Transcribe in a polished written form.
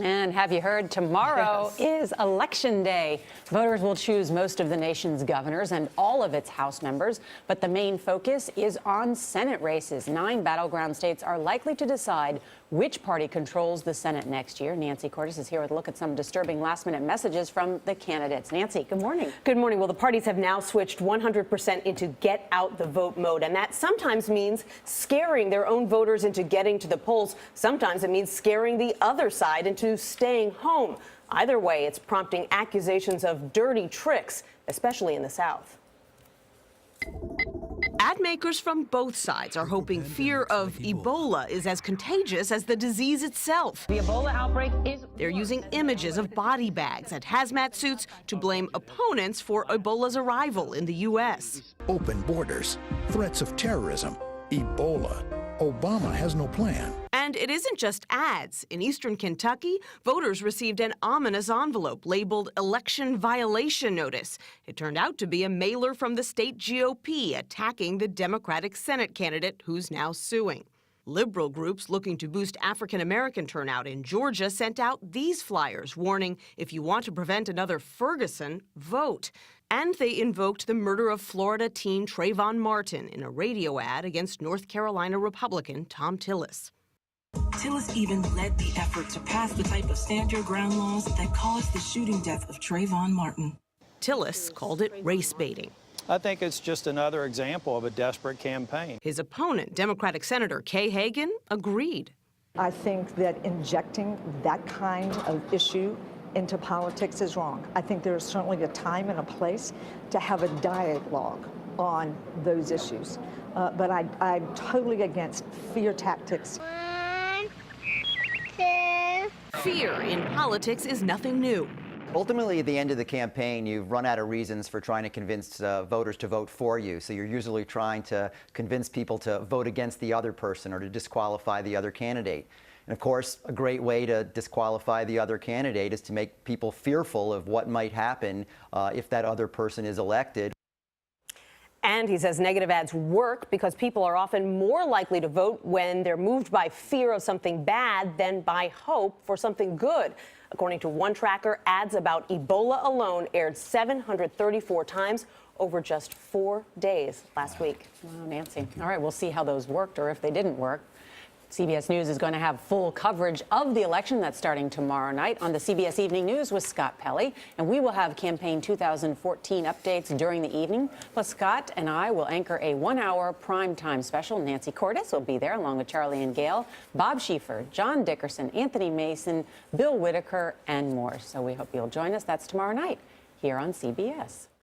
And have you heard, tomorrow is Election Day. Voters will choose most of the nation's governors and all of its House members, but the main focus is on Senate races. 9 battleground states are likely to decide which party controls the Senate next year. Nancy Cordes is here with a look at some disturbing last-minute messages from the candidates. Nancy, good morning. Good morning. Well, the parties have now switched 100% into get-out-the-vote mode, and that sometimes means scaring their own voters into getting to the polls. Sometimes it means scaring the other side into staying home. Either way, it's prompting accusations of dirty tricks, especially in the South. Ad makers from both sides are hoping fear of Ebola is as contagious as the disease itself. The Ebola outbreak is... They're using images of body bags and hazmat suits to blame opponents for Ebola's arrival in the U.S. Open borders, threats of terrorism, Ebola. Obama has no plan. And it isn't just ads. In eastern Kentucky, voters received an ominous envelope labeled election violation notice. It turned out to be a mailer from the state GOP attacking the Democratic Senate candidate who's now suing. Liberal groups looking to boost African-American turnout in Georgia sent out these flyers warning, if you want to prevent another Ferguson, vote. And they invoked the murder of Florida teen Trayvon Martin in a radio ad against North Carolina Republican Tom Tillis. Tillis even led the effort to pass the type of stand your ground laws that caused the shooting death of Trayvon Martin. Tillis called it race baiting. I think it's just another example of a desperate campaign. His opponent, Democratic Senator Kay Hagan, agreed. I think that injecting that kind of issue into politics is wrong. I think there is certainly a time and a place to have a dialogue on those issues. But I'm totally against fear tactics. 1, 2. Fear in politics is nothing new. Ultimately, at the end of the campaign, you've run out of reasons for trying to convince voters to vote for you. So you're usually trying to convince people to vote against the other person or to disqualify the other candidate. And of course, a great way to disqualify the other candidate is to make people fearful of what might happen if that other person is elected. And he says negative ads work because people are often more likely to vote when they're moved by fear of something bad than by hope for something good. According to one tracker, ads about Ebola alone aired 734 times over just 4 days last week. Wow, Nancy. All right, we'll see how those worked or if they didn't work. CBS News is going to have full coverage of the election. That's starting tomorrow night on the CBS Evening News with Scott Pelley. And we will have campaign 2014 updates during the evening. Plus, Scott and I will anchor a 1-hour primetime special. Nancy Cordes will be there along with Charlie and Gail, Bob Schieffer, John Dickerson, Anthony Mason, Bill Whitaker, and more. So we hope you'll join us. That's tomorrow night here on CBS.